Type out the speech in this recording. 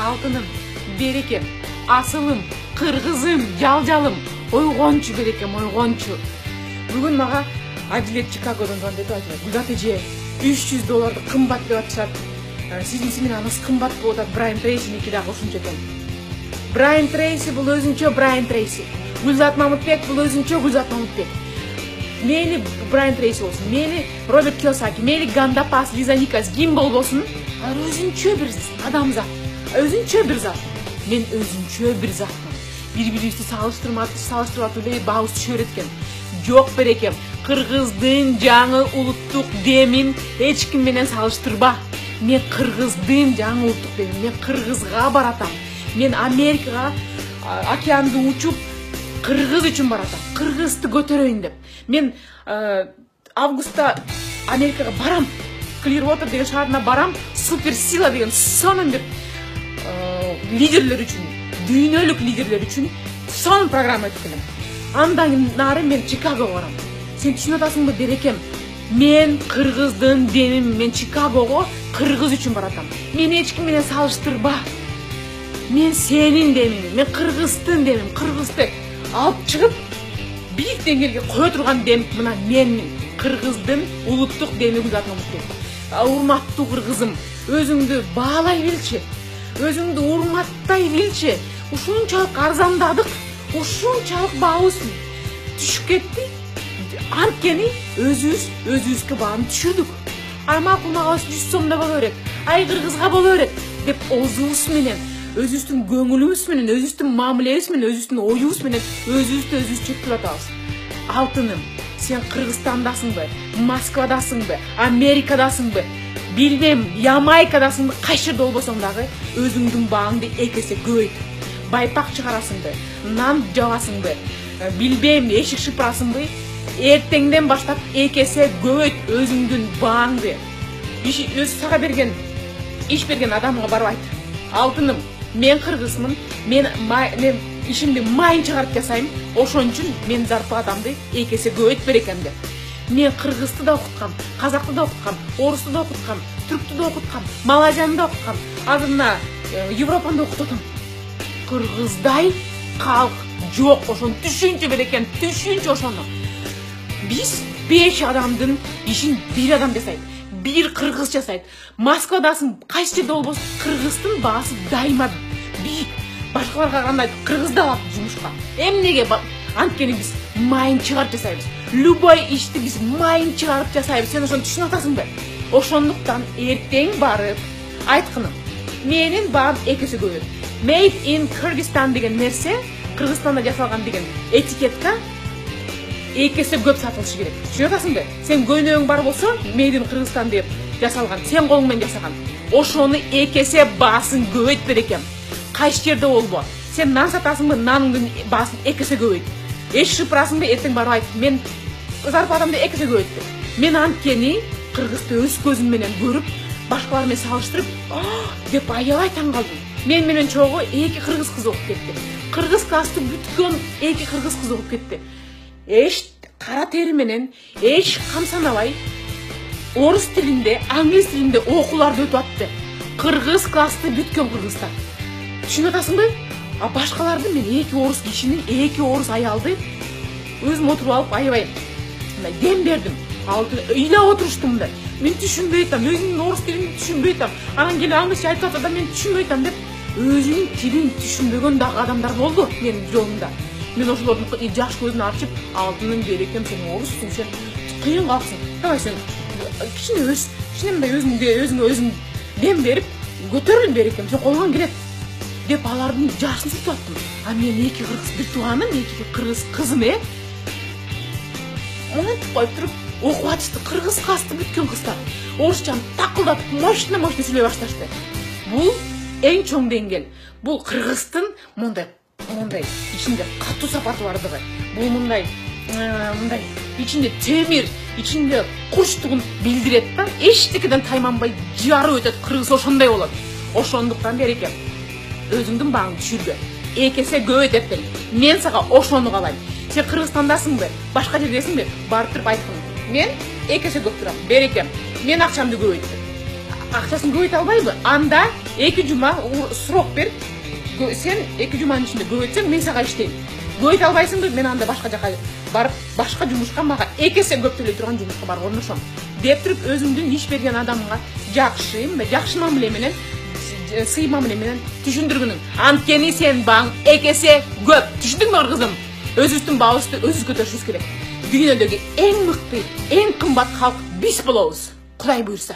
алтыным, берекем, асылым, кыргызым, жалжалым, ойгончу берекем, ойгончу. Бүгүн мага Адилет Чикагодон звондеп айтат. Гүлзат эже, $300 кымбат деп атышат. Сиздин менен анысы кымбат болуп атат. Брайан Трейсиники дагы ушунча экен. Брайан Трейси бул өзүнчө Брайан Трейси. Гүлзат Мамытбек бул өзүнчө Гүлзат Мамытбек. Мейли Брайан Трейси болсун, мейли Роберт Кийосаки, мейли Гандапас, Лиза Никас, ким болбосун, өзүнчө бир адамзат, өзүнчө бир зат. Мен өзүнчө бир затмын. Бири-бирибизди салыштырып эле баабыз түшөр экен. Жок берекем, кыргыздын жаңы улуттук демин эч ким менен салыштырба. Мен кыргыздын жаңы улуттук демин, мен кыргызга баратам. Мен Америкага океанды учуп кыргыз үчүн баратам. Кыргызды көтөрөйүн деп. Мен августта Америкага барам. Clearwater деген шаарына барам. Суперсила деген сонун бир лидерлер үчүн, дүйнөлүк лидерлер үчүн сонун программа өткөрөм. Андан нары мен Чикагого барам. Сен түшүнүп атасыңбы, берекем? Мен кыргыздын демим, мен Чикагого кыргыз үчүн баратам. Мен эч ким менен салыштырба. Мен сенин демиң, мен кыргыздын демим, кыргызды алып чыгып бийик деңгээлге кое турган дем мына менмин. Кыргыздын улуттук деми Гүлзат Мамытбек. Урматтуу кыргызым, өзүңдү баалай билчи, өзүңдү урматтай билчи. Ушунчалык арзандадык, ушунчалык баабыз түшүп кетти. Анткени өзүбүзгө бааны түшүрдүк. Ай макулмага 100 сомдо боло берет, ай кыргызга боло берет деп озубуз менен, өзүбүздүн көңүлүбүз менен, өзүбүздүн мамилебиз менен, өзүбүздүн оюбуз менен өзүбүз чектеп атабыз. Алтыным, сен Кыргызстандасыңбы, Москвадасыңбы, Америкадасыңбы, билбейм, Ямайкадасыңбы, кайсы жерде болбосоң дагы өзүңдүн бааңды эки эсе көбөйт. Байпак чыгарасыңбы, нан жабасыңбы, билбейм, эшик шыпырасыңбы, эртеңден баштап эки эсе көбөйт өзүңдүн бааңды. Өзү сага берген, иш берген адамга барып айт. Алтыным, мен кыргызмын, мен ишимди майын чыгарып жасайм, ошон үчүн мен зарплатамды эки эсе көбөйт берекем деп. Мен кыргызды да окуткам, казакты да окуткам, орусту да окуткам, түрктү да окуткам, малайзияны да окуткам, азыр мына Европаны да окутуп атам. Кыргыздай калк жок, ошону түшүнчү берекем, түшүнчү ошону. Биз 5 адамдын ишин бир адам жасайт, бир кыргыз жасайт. Москвадасың, кайсы жерде болбосун, кыргыздын баасы дайыма бийик. Башкаларга кандай кыргызды алат жумушка. Эмнеге? Анткени биз майын чыгарып жасайбыз. Любой ишти биз майын чыгарып жасайбыз. Сен ошону түшүнүп атасыңбы? Ошондуктан эртең барып айткыным. Менин баам эки эсе көбөйт. Made in Kyrgyzstan деген нерсе, Кыргызстанда жасалган деген этикетка эки эсе көп сатылышы керек. Түшүнүп атасыңбы? Сен көйнөгүң бар болсо, Made in Kyrgyzstan деп жасалган, сен колуң менен жасаган. Ошону эки эсе баасын көбөйт берекем. Кайсы жерде болбо. Сен нан сатасыңбы, наныңдын баасын эки эсе көбөйт. Эшик шыпырасыңбы, эртең барып айт. Мен зарплатамды эки эсе көбөйттү. Мен анткени кыргызды өз көзүм менен көрүп, башкалар менен салыштырып, деп аябай таң калдым. Мен менен чогуу эки кыргыз кызы окуп кетти. Кыргыз классты бүткөн эки кыргыз кызы окуп кетти. Эч кара тери менен, эч камсанабай, орус тилинде, англис тилинде окууларды өтүп атты. Кыргыз классты бүткөн кыргыздар. Түшүнүп атасыңбы? А башкаларды мен эки орус кишини, эки орус аялды өзүм отуруп алып аябай дем бердим. Ыйлап отуруштум да. Мен түшүнбөй атам, өзүмдүн орус тилин түшүнбөй атам. Анан келип англисче айтып атат да мен түшүнбөй атам деп өзүнүн тилин түшүнбөгөн дагы адамдар болду менин жолумда. Мен ошолордун жаш көзүн ачып, алтыным берекем, сен оруссуң, сен кыйын калксың. Давай сен кичине өзүң дем берип, көтөрүл берекем, сен колуңан келет деп алардын жашын сүртүп аттым. А мен эки кыргыз бир тууганым, эки кыргыз кызым монтип коюп туруп окуп атышты. Кыргыз классты бүткөн кыздар. Орусчаны такылдатып, мощно сүйлөй башташты. Бул эң чоң деңгел. Бул кыргыздын мондай ичинде катуу сапаты бардыгы. Бул мондай ичинде темир, ичинде курчтугун билдирет да. Эчтекеден тайманбай жарып өтөт. Кыргыз ошондой болот. Ошондуктан берекем. Өзүңдүн бааңды түшүрбө. Эки эсе көбөйт эптен. Мен сага ошону каалайм. Сен Кыргызстандасыңбы? Башка жердесиңби? Барып туруп айткын. Мен эки эсе көп турам. Берекем. Мен акчамды көбөйттүм. Акчасын көбөйтө албайбы? Анда 2 жума срок бер. Сен 2 жуманын ичинде көбөйтсең, мен сага иштейм. Көбөйт албайсыңбы, мен анда башка жака барып, башка жумушка мага 2 эсе көп төлөй турган жумушка барып орношом. Деп туруп өзүмдүн иш берген адамга жакшы мамиле менен, сый мамиле менен түшүндүргүнүң. Анткени сен баң 2 эсе көп. Түшүндүңбү кызым? Өзүбүздүн баабызды өзүбүз көтөрүшүбүз керек. Дүйнөдөгү эң мыкты, эң кымбат халк биз болобуз. Кудай буйрса.